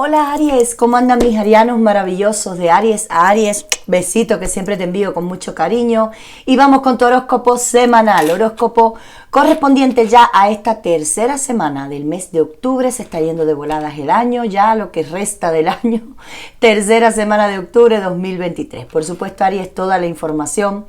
Hola Aries, ¿cómo andan mis arianos maravillosos de Aries a Aries? Besito que siempre te envío con mucho cariño. Y vamos con tu horóscopo semanal, horóscopo correspondiente ya a esta tercera semana del mes de octubre. Se está yendo de voladas el año, ya lo que resta del año. Tercera semana de octubre 2023. Por supuesto Aries, toda la información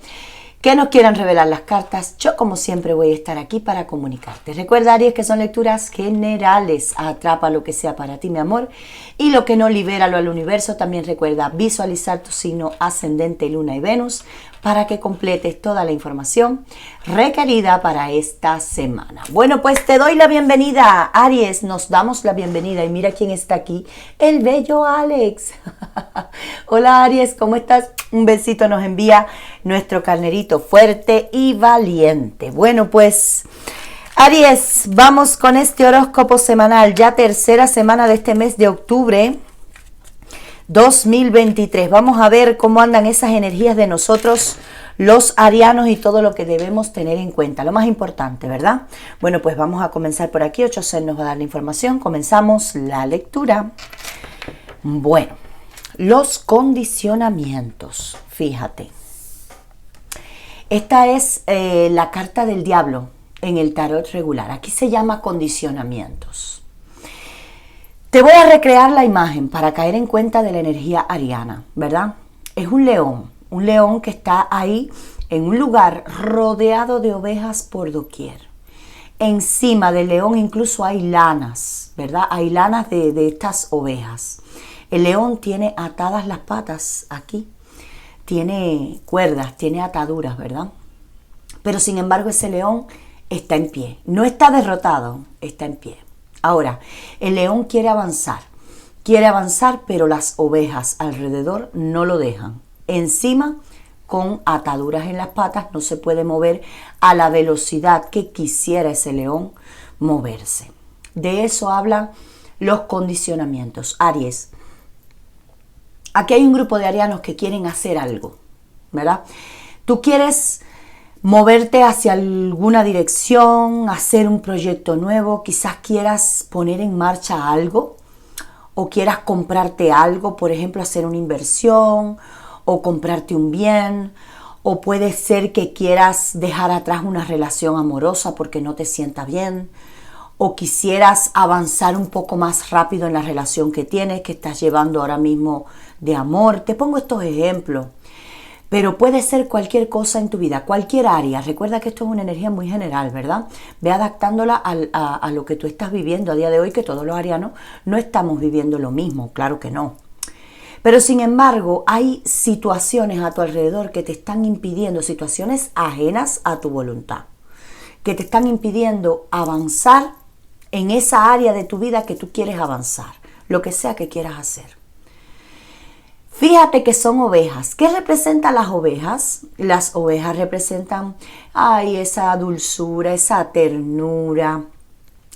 que nos quieran revelar las cartas, yo como siempre voy a estar aquí para comunicarte. Recuerda Aries que son lecturas generales, atrapa lo que sea para ti mi amor y lo que no libéralo al universo. También recuerda visualizar tu signo ascendente, Luna y Venus para que completes toda la información requerida para esta semana. Bueno, pues te doy la bienvenida Aries, nos damos la bienvenida y mira quién está aquí, el bello Alex. Hola Aries, ¿cómo estás? Un besito nos envía nuestro carnerito fuerte y valiente. Bueno, pues Aries, vamos con este horóscopo semanal, ya tercera semana de este mes de octubre 2023. Vamos a ver cómo andan esas energías de nosotros, los arianos, y todo lo que debemos tener en cuenta. Lo más importante, ¿verdad? Bueno, pues vamos a comenzar por aquí. 8C nos va a dar la información. Comenzamos la lectura. Bueno, los condicionamientos. Fíjate. Esta es la carta del diablo en el tarot regular. Aquí se llama condicionamientos. Te voy a recrear la imagen para caer en cuenta de la energía ariana, ¿verdad? Es un león que está ahí en un lugar rodeado de ovejas por doquier. Encima del león incluso hay lanas, ¿verdad? Hay lanas de estas ovejas. El león tiene atadas las patas aquí, tiene cuerdas, tiene ataduras, ¿verdad? Pero sin embargo ese león está en pie, no está derrotado, está en pie. Ahora, el león quiere avanzar, pero las ovejas alrededor no lo dejan. Encima, con ataduras en las patas, no se puede mover a la velocidad que quisiera ese león moverse. De eso hablan los condicionamientos. Aries, aquí hay un grupo de arianos que quieren hacer algo, ¿verdad? Tú quieres moverte hacia alguna dirección, hacer un proyecto nuevo, quizás quieras poner en marcha algo o quieras comprarte algo, por ejemplo, hacer una inversión o comprarte un bien, o puede ser que quieras dejar atrás una relación amorosa porque no te sienta bien, o quisieras avanzar un poco más rápido en la relación que tienes, que estás llevando ahora mismo de amor. Te pongo estos ejemplos. Pero puede ser cualquier cosa en tu vida, cualquier área. Recuerda que esto es una energía muy general, ¿verdad? Ve adaptándola a lo que tú estás viviendo a día de hoy, que todos los arianos no estamos viviendo lo mismo, claro que no. Pero sin embargo, hay situaciones a tu alrededor que te están impidiendo, situaciones ajenas a tu voluntad, que te están impidiendo avanzar en esa área de tu vida que tú quieres avanzar, lo que sea que quieras hacer. Fíjate que son ovejas. ¿Qué representan las ovejas? Las ovejas representan esa dulzura, esa ternura,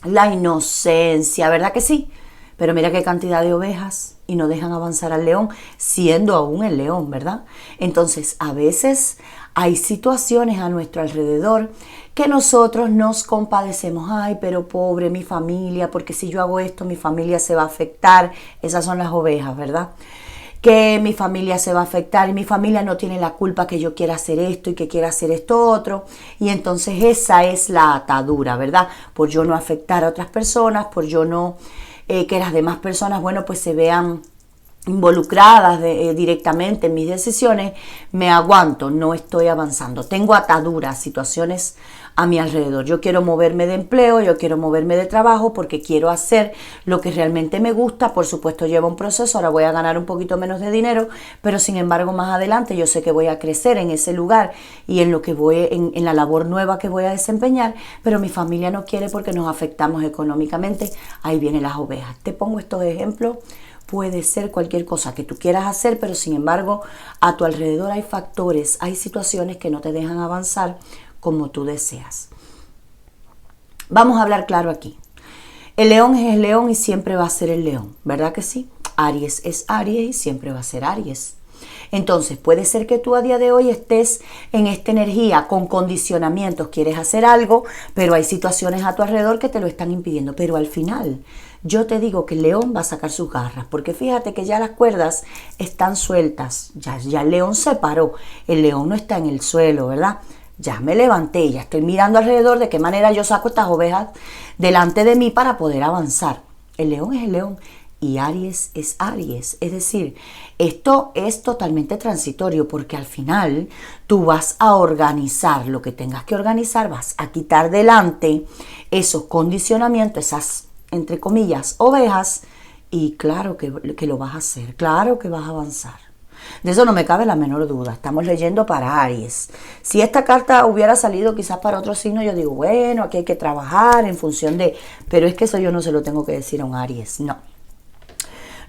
la inocencia, ¿verdad que sí? Pero mira qué cantidad de ovejas y no dejan avanzar al león, siendo aún el león, ¿verdad? Entonces, a veces hay situaciones a nuestro alrededor que nosotros nos compadecemos. Ay, pero pobre mi familia, porque si yo hago esto, mi familia se va a afectar. Esas son las ovejas, ¿verdad? Que mi familia se va a afectar y mi familia no tiene la culpa que yo quiera hacer esto y que quiera hacer esto otro. Y entonces esa es la atadura, ¿verdad? Por yo no afectar a otras personas, por yo no que las demás personas, bueno, pues se vean involucradas directamente en mis decisiones, me aguanto, no estoy avanzando. Tengo ataduras, situaciones a mi alrededor. Yo quiero moverme de empleo, yo quiero moverme de trabajo porque quiero hacer lo que realmente me gusta. Por supuesto lleva un proceso, ahora voy a ganar un poquito menos de dinero, pero sin embargo más adelante yo sé que voy a crecer en ese lugar y en lo que voy, en la labor nueva que voy a desempeñar, pero mi familia no quiere porque nos afectamos económicamente. Ahí vienen las ovejas. Te pongo estos ejemplos. Puede ser cualquier cosa que tú quieras hacer, pero sin embargo a tu alrededor hay factores, hay situaciones que no te dejan avanzar como tú deseas. Vamos a hablar claro aquí. El león es el león y siempre va a ser el león, ¿verdad que sí? Aries es Aries y siempre va a ser Aries. Entonces, puede ser que tú a día de hoy estés en esta energía con condicionamientos, quieres hacer algo, pero hay situaciones a tu alrededor que te lo están impidiendo. Pero al final, yo te digo que el león va a sacar sus garras, porque fíjate que ya las cuerdas están sueltas, ya el león se paró, el león no está en el suelo, ¿verdad? Ya me levanté, ya estoy mirando alrededor de qué manera yo saco estas ovejas delante de mí para poder avanzar. El león es el león y Aries es Aries. Es decir, esto es totalmente transitorio porque al final tú vas a organizar lo que tengas que organizar, vas a quitar delante esos condicionamientos, esas, entre comillas, ovejas, y claro que lo vas a hacer, claro que vas a avanzar. De eso no me cabe la menor duda. Estamos leyendo para Aries. Si esta carta hubiera salido quizás para otro signo, yo digo, bueno, aquí hay que trabajar en función de... Pero es que eso yo no se lo tengo que decir a un Aries, no.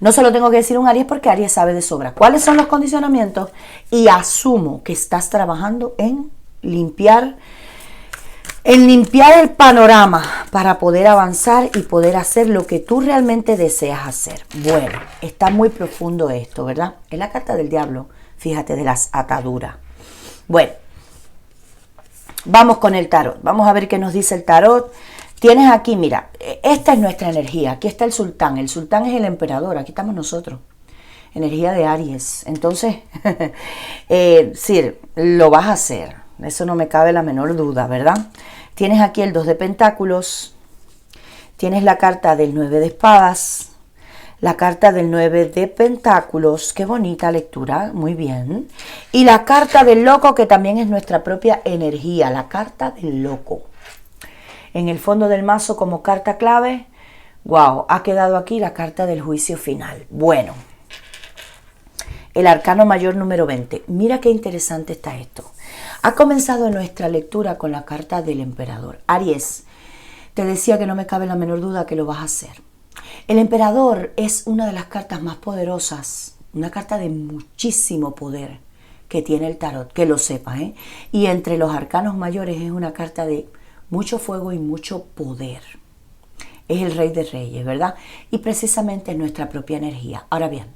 No se lo tengo que decir a un Aries porque Aries sabe de sobra cuáles son los condicionamientos y asumo que estás trabajando en limpiar el panorama para poder avanzar y poder hacer lo que tú realmente deseas hacer. Bueno, está muy profundo esto, ¿verdad? Es la carta del diablo, fíjate, de las ataduras. Bueno, vamos con el tarot. Vamos a ver qué nos dice el tarot. Tienes aquí, mira, esta es nuestra energía. Aquí está el sultán. El sultán es el emperador. Aquí estamos nosotros. Energía de Aries. Entonces, sí, lo vas a hacer. Eso no me cabe la menor duda, ¿verdad? Tienes aquí el 2 de pentáculos. Tienes la carta del 9 de espadas. La carta del 9 de pentáculos. Qué bonita lectura. Muy bien. Y la carta del loco, que también es nuestra propia energía. La carta del loco. En el fondo del mazo como carta clave, wow, ha quedado aquí la carta del juicio final. Bueno, el arcano mayor número 20. Mira qué interesante está esto. Ha comenzado nuestra lectura con la carta del emperador. Aries, te decía que no me cabe la menor duda que lo vas a hacer. El emperador es una de las cartas más poderosas, una carta de muchísimo poder que tiene el tarot, que lo sepa, ¿eh? Y entre los arcanos mayores es una carta de mucho fuego y mucho poder. Es el rey de reyes, ¿verdad? Y precisamente es nuestra propia energía. Ahora bien,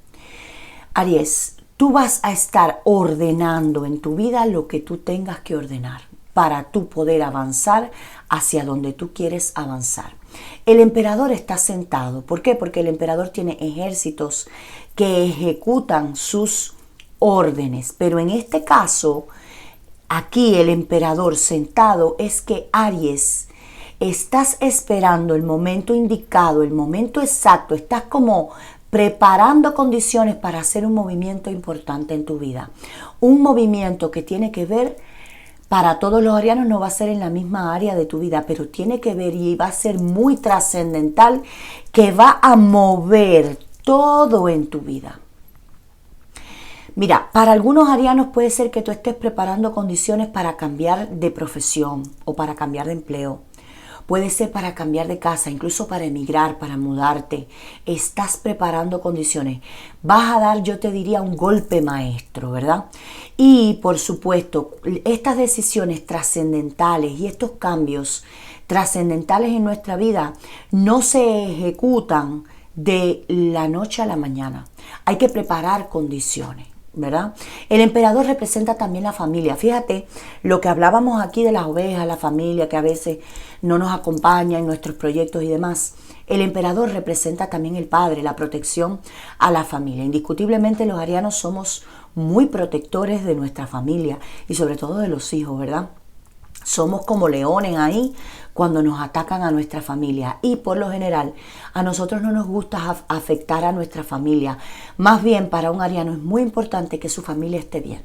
Aries, tú vas a estar ordenando en tu vida lo que tú tengas que ordenar para tú poder avanzar hacia donde tú quieres avanzar. El emperador está sentado. ¿Por qué? Porque el emperador tiene ejércitos que ejecutan sus órdenes. Pero en este caso, aquí el emperador sentado es que Aries, estás esperando el momento indicado, el momento exacto, estás como preparando condiciones para hacer un movimiento importante en tu vida. Un movimiento que tiene que ver, para todos los arianos no va a ser en la misma área de tu vida, pero tiene que ver y va a ser muy trascendental, que va a mover todo en tu vida. Mira, para algunos arianos puede ser que tú estés preparando condiciones para cambiar de profesión o para cambiar de empleo. Puede ser para cambiar de casa, incluso para emigrar, para mudarte. Estás preparando condiciones. Vas a dar, yo te diría, un golpe maestro, ¿verdad? Y, por supuesto, estas decisiones trascendentales y estos cambios trascendentales en nuestra vida no se ejecutan de la noche a la mañana. Hay que preparar condiciones, ¿verdad? El emperador representa también la familia. Fíjate lo que hablábamos aquí de las ovejas, la familia que a veces no nos acompaña en nuestros proyectos y demás. El emperador representa también el padre, la protección a la familia. Indiscutiblemente los arianos somos muy protectores de nuestra familia y sobre todo de los hijos, ¿verdad? Somos como leones ahí cuando nos atacan a nuestra familia y por lo general a nosotros no nos gusta afectar a nuestra familia. Más bien para un ariano es muy importante que su familia esté bien.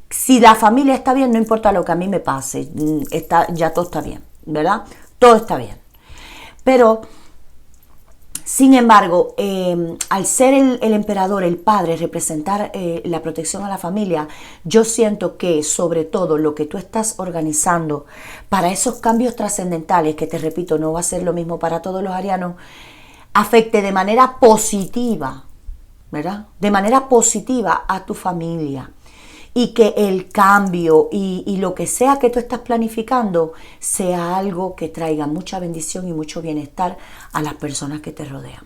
Si la familia está bien, no importa lo que a mí me pase, ya todo está bien, ¿verdad? Todo está bien. Pero, sin embargo, al ser el emperador, el padre, representar la protección a la familia, yo siento que sobre todo lo que tú estás organizando para esos cambios trascendentales, que te repito, no va a ser lo mismo para todos los arianos, afecte de manera positiva, ¿verdad? De manera positiva a tu familia. Y que el cambio y lo que sea que tú estás planificando sea algo que traiga mucha bendición y mucho bienestar a las personas que te rodean.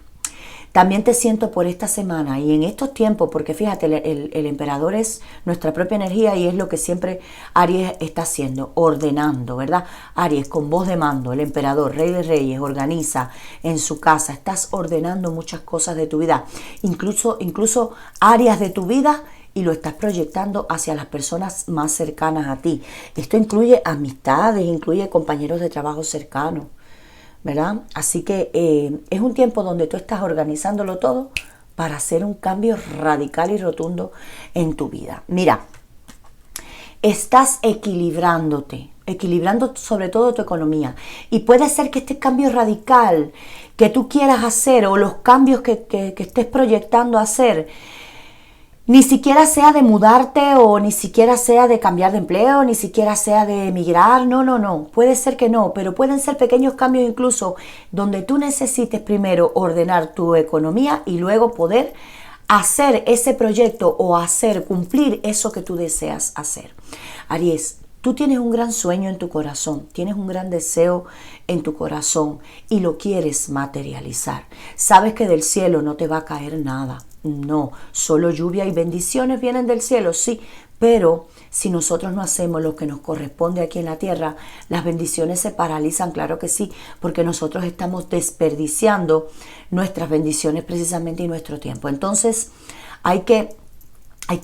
También te siento por esta semana y en estos tiempos, porque fíjate, el emperador es nuestra propia energía y es lo que siempre Aries está haciendo, ordenando, ¿verdad? Aries con voz de mando, el emperador, rey de reyes, organiza en su casa, estás ordenando muchas cosas de tu vida, incluso áreas de tu vida, y lo estás proyectando hacia las personas más cercanas a ti. Esto incluye amistades, incluye compañeros de trabajo cercanos, ¿verdad? Así que es un tiempo donde tú estás organizándolo todo para hacer un cambio radical y rotundo en tu vida. Mira, estás equilibrando sobre todo tu economía. Y puede ser que este cambio radical que tú quieras hacer o los cambios que estés proyectando hacer, ni siquiera sea de mudarte o ni siquiera sea de cambiar de empleo, ni siquiera sea de emigrar, no, puede ser que no, pero pueden ser pequeños cambios incluso donde tú necesites primero ordenar tu economía y luego poder hacer ese proyecto o cumplir eso que tú deseas hacer. Aries, tú tienes un gran sueño en tu corazón, tienes un gran deseo en tu corazón y lo quieres materializar. Sabes que del cielo no te va a caer nada. No, solo lluvia y bendiciones vienen del cielo, sí, pero si nosotros no hacemos lo que nos corresponde aquí en la tierra, las bendiciones se paralizan, claro que sí, porque nosotros estamos desperdiciando nuestras bendiciones precisamente y nuestro tiempo. Entonces, hay que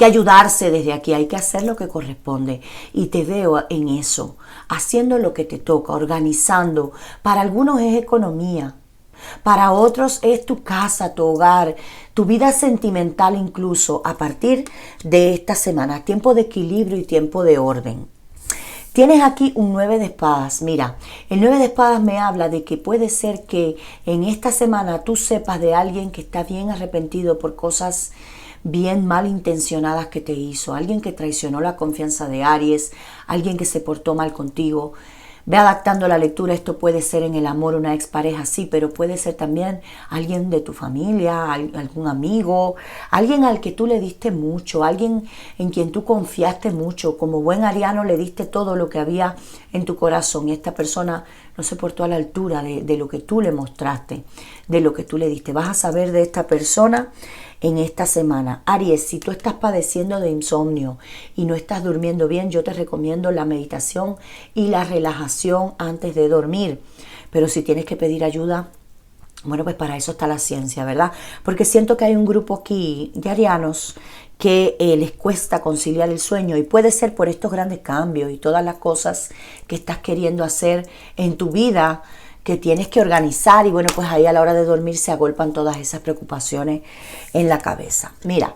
ayudarse desde aquí, hay que hacer lo que corresponde y te veo en eso, haciendo lo que te toca, organizando. Para algunos es economía, para otros es tu casa, tu hogar, tu vida sentimental incluso a partir de esta semana, tiempo de equilibrio y tiempo de orden. Tienes aquí un 9 de espadas. Mira, el 9 de espadas me habla de que puede ser que en esta semana tú sepas de alguien que está bien arrepentido por cosas bien malintencionadas que te hizo, alguien que traicionó la confianza de Aries, alguien que se portó mal contigo. Ve adaptando la lectura, esto puede ser en el amor una expareja, sí, pero puede ser también alguien de tu familia, algún amigo, alguien al que tú le diste mucho, alguien en quien tú confiaste mucho, como buen ariano le diste todo lo que había en tu corazón y esta persona no se portó a la altura de lo que tú le mostraste, de lo que tú le diste. Vas a saber de esta persona en esta semana. Aries, si tú estás padeciendo de insomnio y no estás durmiendo bien, yo te recomiendo la meditación y la relajación antes de dormir. Pero si tienes que pedir ayuda, bueno, pues para eso está la ciencia, ¿verdad? Porque siento que hay un grupo aquí de arianos que les cuesta conciliar el sueño y puede ser por estos grandes cambios y todas las cosas que estás queriendo hacer en tu vida, que tienes que organizar y bueno, pues ahí a la hora de dormir se agolpan todas esas preocupaciones en la cabeza. Mira,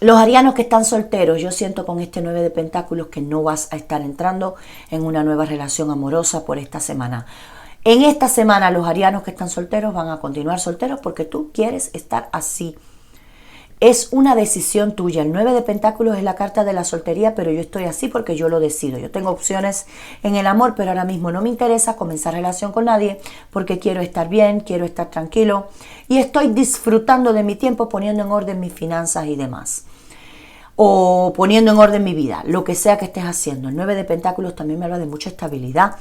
los arianos que están solteros, yo siento con este 9 de pentáculos que no vas a estar entrando en una nueva relación amorosa por esta semana. En esta semana los arianos que están solteros van a continuar solteros porque tú quieres estar así. Es una decisión tuya. El 9 de pentáculos es la carta de la soltería, pero yo estoy así porque yo lo decido. Yo tengo opciones en el amor, pero ahora mismo no me interesa comenzar relación con nadie porque quiero estar bien, quiero estar tranquilo y estoy disfrutando de mi tiempo poniendo en orden mis finanzas y demás. O poniendo en orden mi vida, lo que sea que estés haciendo. El 9 de pentáculos también me habla de mucha estabilidad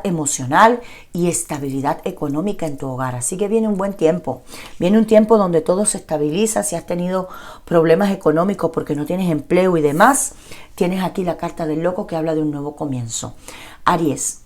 emocional y estabilidad económica en tu hogar. Así que viene un buen tiempo. Viene un tiempo donde todo se estabiliza. Si has tenido problemas económicos porque no tienes empleo y demás, tienes aquí la carta del loco que habla de un nuevo comienzo. Aries,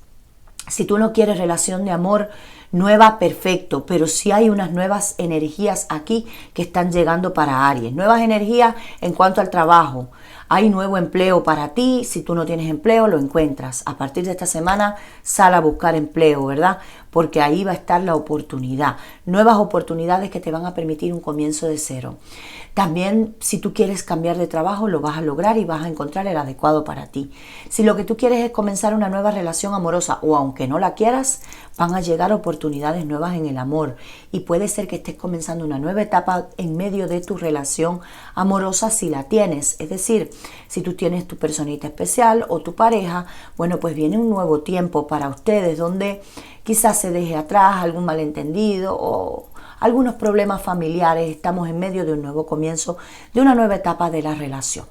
si tú no quieres relación de amor nueva, perfecto, pero sí hay unas nuevas energías aquí que están llegando para Aries. Nuevas energías en cuanto al trabajo. Hay nuevo empleo para ti. Si tú no tienes empleo, lo encuentras. A partir de esta semana, sal a buscar empleo, ¿verdad? Porque ahí va a estar la oportunidad. Nuevas oportunidades que te van a permitir un comienzo de cero. También, si tú quieres cambiar de trabajo, lo vas a lograr y vas a encontrar el adecuado para ti. Si lo que tú quieres es comenzar una nueva relación amorosa o aunque no la quieras, van a llegar oportunidades nuevas en el amor y puede ser que estés comenzando una nueva etapa en medio de tu relación amorosa si la tienes. Es decir, si tú tienes tu personita especial o tu pareja, bueno, pues viene un nuevo tiempo para ustedes donde quizás se deje atrás algún malentendido o algunos problemas familiares. Estamos en medio de un nuevo comienzo, de una nueva etapa de la relación.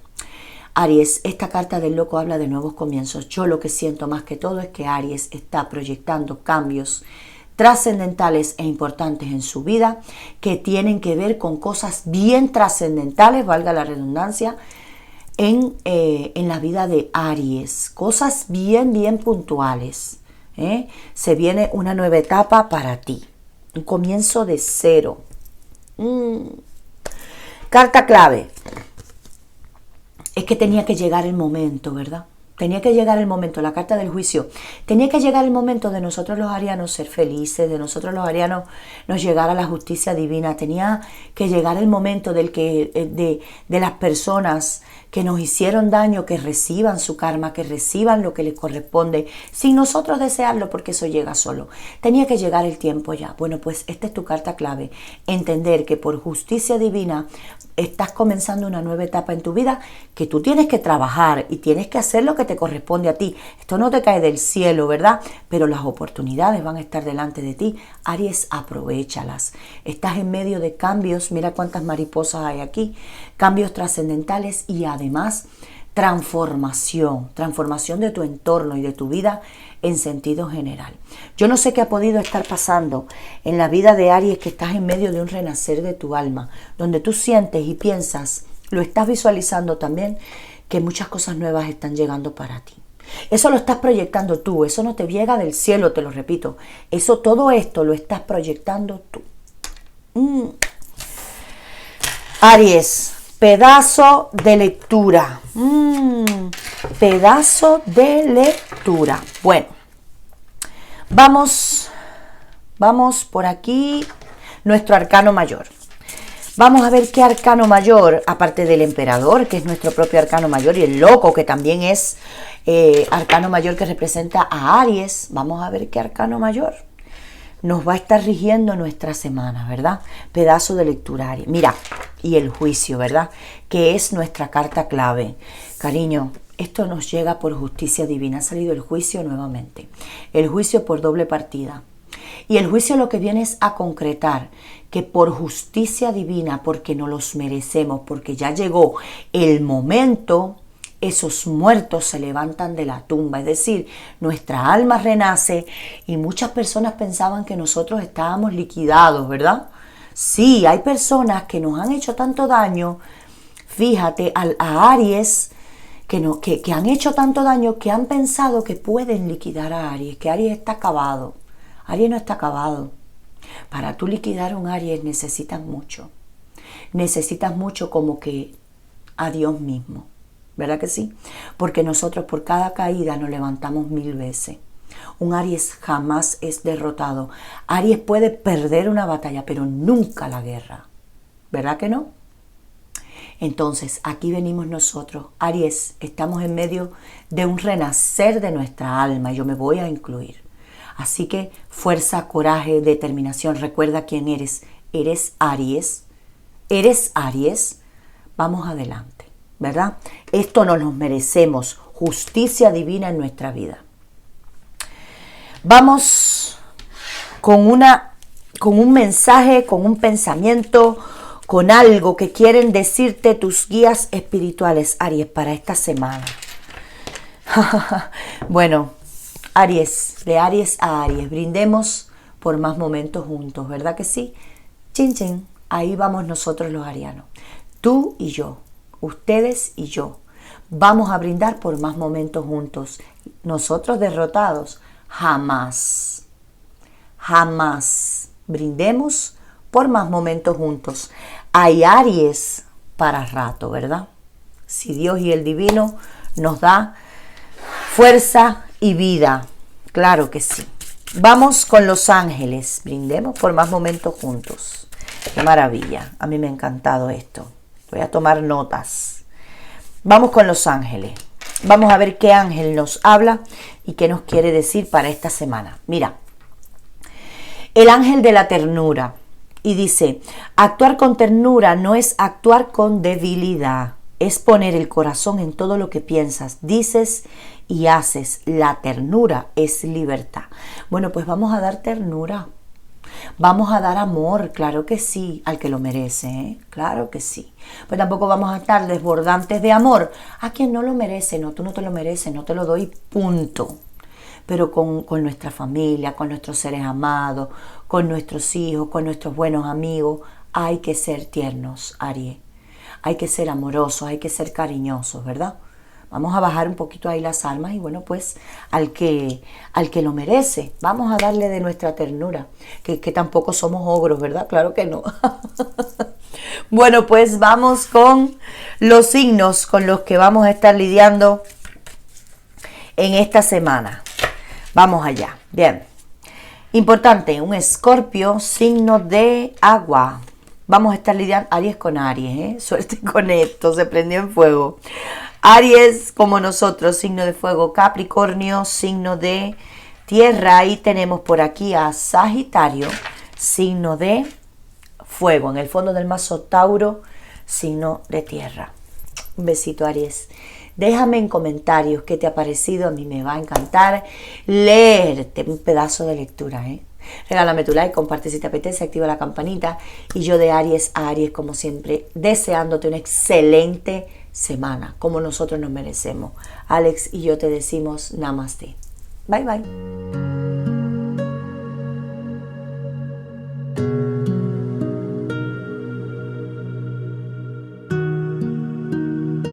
Aries, esta carta del loco habla de nuevos comienzos. Yo lo que siento más que todo es que Aries está proyectando cambios trascendentales e importantes en su vida, que tienen que ver con cosas bien trascendentales, valga la redundancia, en la vida de Aries, cosas bien puntuales. Se viene una nueva etapa para ti, un comienzo de cero. Carta clave, es que tenía que llegar el momento, ¿verdad? Tenía que llegar el momento, la carta del juicio. Tenía que llegar el momento de nosotros los arianos ser felices, de nosotros los arianos nos llegar a la justicia divina. Tenía que llegar el momento de las personas que nos hicieron daño, que reciban su karma, que reciban lo que les corresponde, sin nosotros desearlo, porque eso llega solo. Tenía que llegar el tiempo ya. Bueno, pues esta es tu carta clave. Entender que por justicia divina estás comenzando una nueva etapa en tu vida, que tú tienes que trabajar y tienes que hacer lo que te corresponde a ti. Esto no te cae del cielo, ¿verdad? Pero las oportunidades van a estar delante de ti. Aries, aprovéchalas. Estás en medio de cambios, mira cuántas mariposas hay aquí, cambios trascendentales y además transformación de tu entorno y de tu vida en sentido general. Yo no sé qué ha podido estar pasando en la vida de Aries, que estás en medio de un renacer de tu alma, donde tú sientes y piensas, lo estás visualizando también, que muchas cosas nuevas están llegando para ti. Eso lo estás proyectando tú, eso no te llega del cielo, te lo repito. Todo esto lo estás proyectando tú. Aries, pedazo de lectura. Pedazo de lectura. Bueno, vamos por aquí, nuestro arcano mayor. Vamos a ver qué arcano mayor, aparte del emperador, que es nuestro propio arcano mayor, y el loco, que también es arcano mayor que representa a Aries. Vamos a ver qué arcano mayor nos va a estar rigiendo nuestra semana, ¿verdad? Pedazo de lectura, Aries. Mira, y el juicio, ¿verdad? Que es nuestra carta clave. Cariño, esto nos llega por justicia divina. Ha salido el juicio nuevamente. El juicio por doble partida. Y el juicio lo que viene es a concretar que por justicia divina, porque no los merecemos, porque ya llegó el momento, esos muertos se levantan de la tumba. Es decir, nuestra alma renace, y muchas personas pensaban que nosotros estábamos liquidados, ¿verdad? Sí, hay personas que nos han hecho tanto daño, fíjate, a Aries, que han hecho tanto daño que han pensado que pueden liquidar a Aries, que Aries está acabado. Aries no está acabado. Para tú liquidar a un Aries necesitas mucho. Necesitas mucho, como que a Dios mismo. ¿Verdad que sí? Porque nosotros por cada caída nos levantamos 1000 veces. Un Aries jamás es derrotado. Aries puede perder una batalla, pero nunca la guerra. ¿Verdad que no? Entonces, aquí venimos nosotros. Aries, estamos en medio de un renacer de nuestra alma, y yo me voy a incluir. Así que fuerza, coraje, determinación. Recuerda quién eres. Eres Aries. Eres Aries. Vamos adelante, ¿verdad? Esto nos lo merecemos. Justicia divina en nuestra vida. Vamos con un mensaje, con un pensamiento, con algo que quieren decirte tus guías espirituales, Aries, para esta semana. Bueno, Aries, de Aries a Aries, brindemos por más momentos juntos, ¿verdad que sí? Chin, chin, ahí vamos nosotros los arianos, tú y yo, ustedes y yo, vamos a brindar por más momentos juntos. Nosotros derrotados, jamás, jamás brindemos por más momentos juntos. Hay Aries para rato, ¿verdad? Si Dios y el divino nos da fuerza y vida, claro que sí. Vamos con los ángeles, brindemos por más momentos juntos. Qué maravilla, a mí me ha encantado esto. Voy a tomar notas. Vamos con los ángeles. Vamos a ver qué ángel nos habla y qué nos quiere decir para esta semana. Mira, el ángel de la ternura. Y dice, actuar con ternura no es actuar con debilidad, es poner el corazón en todo lo que piensas, dices y haces. La ternura es libertad. Bueno, pues vamos a dar ternura, vamos a dar amor, claro que sí, al que lo merece, ¿eh? Claro que sí. Pues tampoco vamos a estar desbordantes de amor a quien no lo merece. No, tú no te lo mereces, no te lo doy, punto. pero con nuestra familia, con nuestros seres amados, con nuestros hijos, con nuestros buenos amigos. Hay que ser tiernos, Aries. Hay que ser amorosos, hay que ser cariñosos, ¿verdad? Vamos a bajar un poquito ahí las almas y bueno, pues al que lo merece, vamos a darle de nuestra ternura, que tampoco somos ogros, ¿verdad? Claro que no. Bueno, pues vamos con los signos con los que vamos a estar lidiando en esta semana. Vamos allá. Bien. Importante, un Escorpio, signo de agua. Vamos a estar lidiando Aries con Aries, ¿eh? Suerte con esto, se prendió en fuego. Aries, como nosotros, signo de fuego. Capricornio, signo de tierra. Y tenemos por aquí a Sagitario, signo de fuego. En el fondo del mazo Tauro, signo de tierra. Un besito, Aries. Déjame en comentarios qué te ha parecido. A mí me va a encantar leerte un pedazo de lectura, ¿eh? Regálame tu like, comparte si te apetece, activa la campanita. Y yo de Aries a Aries, como siempre, deseándote una excelente semana, como nosotros nos merecemos. Alex y yo te decimos namaste. Bye, bye.